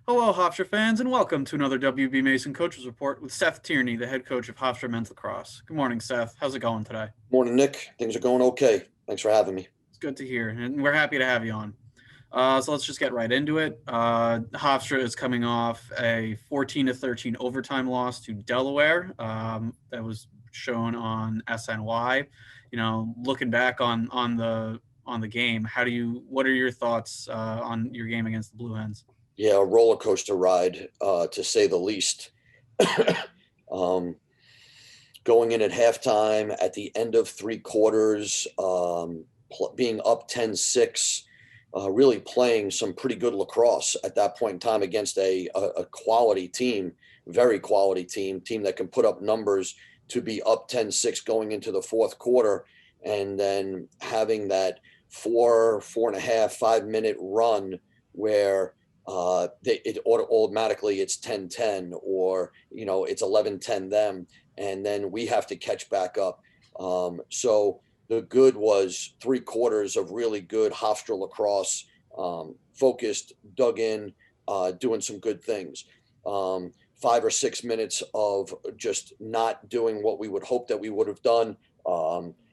Hello, Hofstra fans, and welcome to another WB Mason Coaches Report with Seth Tierney, the head coach of Hofstra Men's Lacrosse. Good morning, Seth. How's it going today? Morning, Nick. Things are going okay. Thanks for having me. It's good to hear, and we're happy to have you on. So let's just get right into it. Hofstra is coming off a 14-13 overtime loss to Delaware. That was shown on SNY. Looking back on the game, what are your thoughts on your game against the Blue Hens? Yeah, a roller coaster ride, to say the least. um, Going in at halftime, at the end of three quarters, being up 10-6, really playing some pretty good lacrosse at that point in time against a quality team, very quality team that can put up numbers to be up 10-6 going into the fourth quarter, and then having that 4.5, 5 minute run where automatically it's 10-10, or it's 11-10 them, and then we have to catch back up. So the good was three quarters of really good Hofstra lacrosse, focused, dug in, doing some good things. 5 or 6 minutes of just not doing what we would hope that we would have done,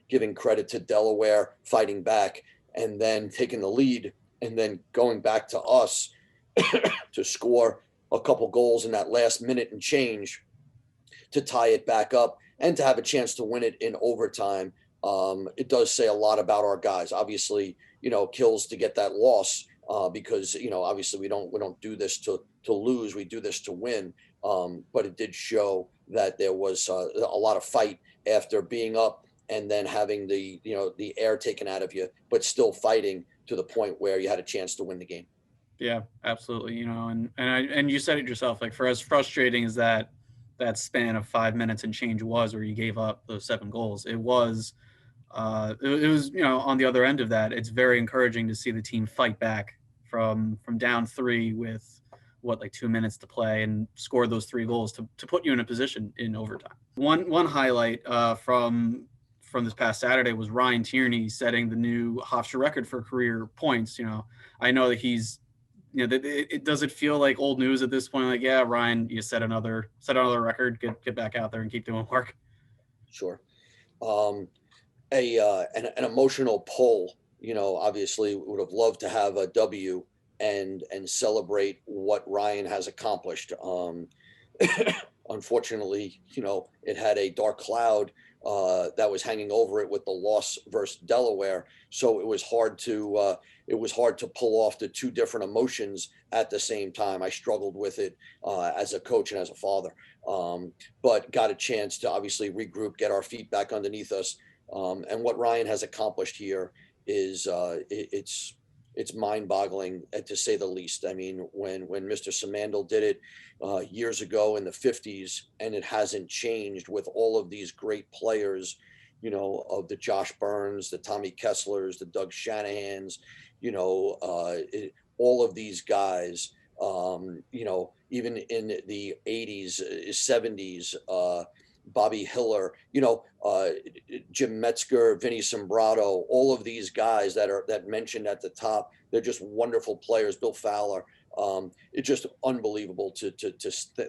giving credit to Delaware, fighting back, and then taking the lead, and then going back to us to score a couple goals in that last minute and change to tie it back up and to have a chance to win it in overtime. It does say a lot about our guys. Obviously, kills to get that loss, because obviously we don't do this to lose. We do this to win. But it did show that there was a lot of fight after being up and then having the air taken out of you, but still fighting to the point where you had a chance to win the game. Yeah, absolutely. And you said it yourself. Like, for as frustrating as that span of 5 minutes and change was, where you gave up those seven goals, it was on the other end of that. It's very encouraging to see the team fight back from down three with what, like 2 minutes to play, and score those three goals to put you in a position in overtime. One highlight from this past Saturday was Ryan Tierney setting the new Hofstra record for career points. I know that he's does it feel like old news at this point? Like, yeah, Ryan, you set another record. Get back out there and keep doing work. Sure. Um, an emotional pull. Obviously, would have loved to have a W and celebrate what Ryan has accomplished. Unfortunately, it had a dark cloud that was hanging over it with the loss versus Delaware, so it was hard to pull off the two different emotions at the same time. I struggled with it as a coach and as a father, but got a chance to obviously regroup, get our feet back underneath us. And what Ryan has accomplished here is it's mind-boggling, to say the least. I mean, when Mr. Samandel did it years ago in the 50s, and it hasn't changed with all of these great players, of the Josh Burns, the Tommy Kesslers, the Doug Shanahans, all of these guys, even in the 80s, 70s, Bobby Hiller, Jim Metzger, Vinny Sombrato, all of these guys that mentioned at the top, they're just wonderful players. Bill Fowler, it's just unbelievable to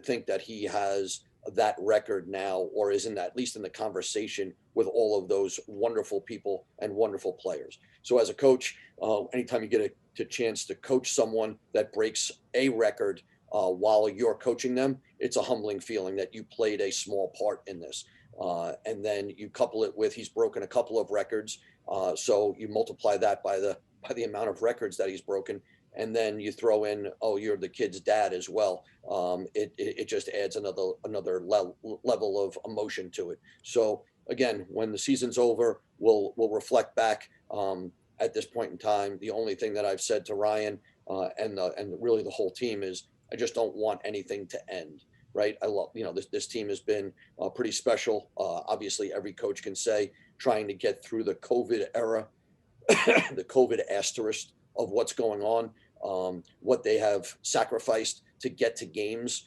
think that he has that record now, or is at least in the conversation with all of those wonderful people and wonderful players. So as a coach, anytime you get a chance to coach someone that breaks a record while you're coaching them, it's a humbling feeling that you played a small part in this. And then you couple it with, he's broken a couple of records, so you multiply that by the amount of records that he's broken, and then you throw in, oh, you're the kid's dad as well. It just adds another level of emotion to it. So again, when the season's over, we'll reflect back. At this point in time, the only thing that I've said to Ryan, and really the whole team, is I just don't want anything to end. Right? I love, this team has been pretty special. Obviously, every coach can say, trying to get through the COVID era, the COVID asterisk of what's going on, what they have sacrificed to get to games,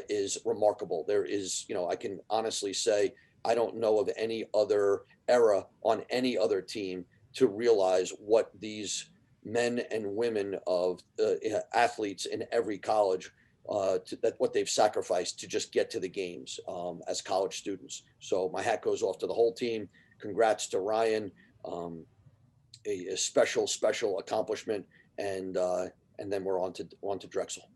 is remarkable. There is, I can honestly say, I don't know of any other era on any other team to realize what these men and women of athletes in every college, that what they've sacrificed to just get to the games as college students. So my hat goes off to the whole team. Congrats to Ryan. Um, a special accomplishment, and then we're on to Drexel.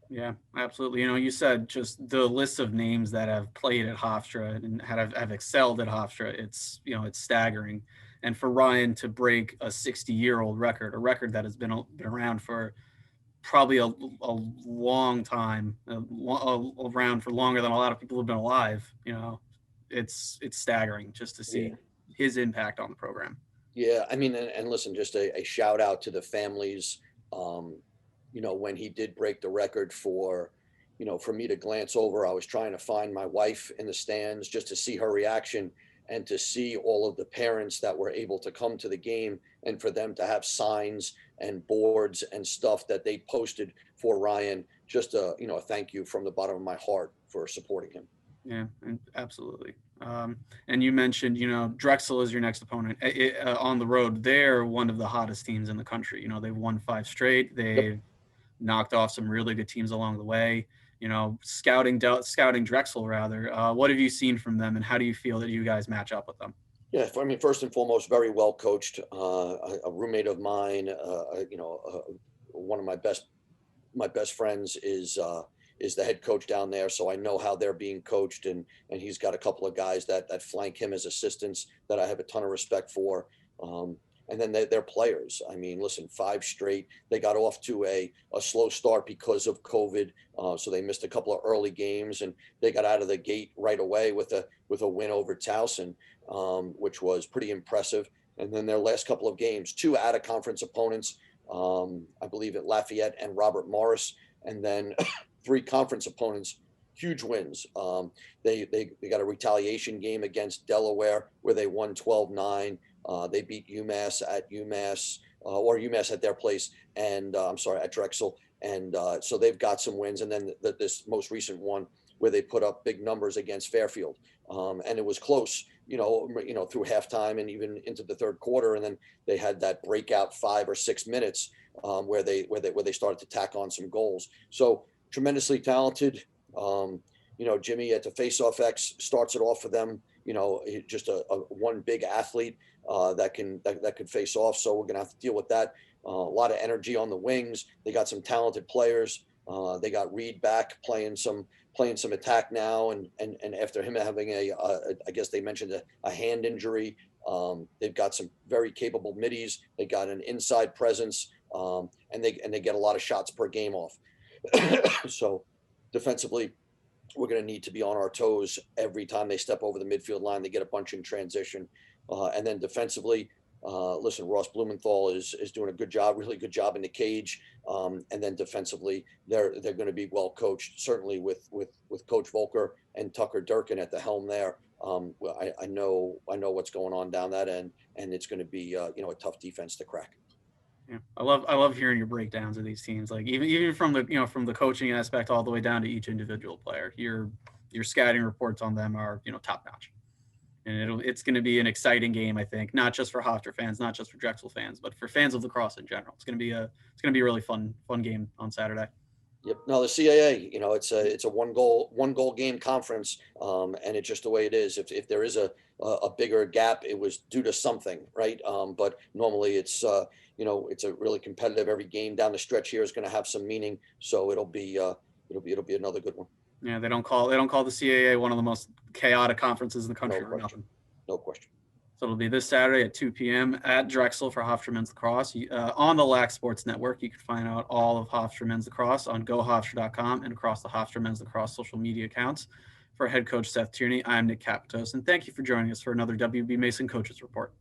Yeah, absolutely. You said just the list of names that have played at Hofstra and have excelled at Hofstra. It's staggering. And for Ryan to break a 60-year-old record, a record that has been around for probably a long time, around for longer than a lot of people have been alive. It's staggering just to Yeah. see his impact on the program. Yeah, I mean, and listen, just a shout out to the families. Um, when he did break the record for me to glance over, I was trying to find my wife in the stands just to see her reaction and to see all of the parents that were able to come to the game and for them to have signs and boards and stuff that they posted for Ryan. Just a thank you from the bottom of my heart for supporting him. Yeah, and absolutely. And you mentioned, Drexel is your next opponent on the road. They're one of the hottest teams in the country. They've won 5 straight. Yep. They've knocked off some really good teams along the way. Scouting Drexel rather. What have you seen from them, and how do you feel that you guys match up with them? Yeah, I mean, first and foremost, very well coached. A roommate of mine, one of my best friends is the head coach down there, so I know how they're being coached, and he's got a couple of guys that flank him as assistants that I have a ton of respect for. And then they're players. I mean, listen, 5 straight. They got off to a slow start because of COVID, so they missed a couple of early games, and they got out of the gate right away with a win over Towson, which was pretty impressive. And then their last couple of games, 2 out of conference opponents, I believe at Lafayette and Robert Morris, and then 3 conference opponents, huge wins. They got a retaliation game against Delaware where they won 12-9. They beat UMass at UMass, or UMass at their place, and I'm sorry, at Drexel. And so they've got some wins. And then this most recent one where they put up big numbers against Fairfield, and it was close, through halftime and even into the third quarter. And then they had that breakout 5 or 6 minutes where they started to tack on some goals. So tremendously talented. Jimmy at the Face-Off X starts it off for them. Just a one big athlete that could face off. So we're gonna have to deal with that. A lot of energy on the wings. They got some talented players. They got Reed back playing some attack now, and after him having I guess they mentioned a hand injury. They've got some very capable middies. They got an inside presence, and they get a lot of shots per game off. So defensively, we're going to need to be on our toes every time they step over the midfield line. They get a bunch in transition, and then defensively, listen, Ross Blumenthal is doing a good job, really good job in the cage, and then defensively, they're going to be well coached, certainly with Coach Volker and Tucker Durkin at the helm there. Well, I know what's going on down that end, and it's going to be a tough defense to crack. Yeah, I love hearing your breakdowns of these teams. Like even from the coaching aspect all the way down to each individual player. Your scouting reports on them are top notch, and it's going to be an exciting game. I think not just for Hofstra fans, not just for Drexel fans, but for fans of lacrosse in general. It's going to be a really fun game on Saturday. Yep. No, the CAA, it's a one goal game conference, and it's just the way it is. If there is a bigger gap, it was due to something, right? But normally it's it's a really competitive. Every game down the stretch here is going to have some meaning, so it'll be another good one. Yeah, they don't call the CAA one of the most chaotic conferences in the country for nothing. No question. So it'll be this Saturday at 2 p.m. at Drexel for Hofstra Men's Lacrosse. On the MLAX Sports Network, you can find out all of Hofstra Men's Lacrosse on gohofstra.com and across the Hofstra Men's Lacrosse social media accounts. For head coach Seth Tierney, I'm Nick Capitos, and thank you for joining us for another WB Mason Coaches Report.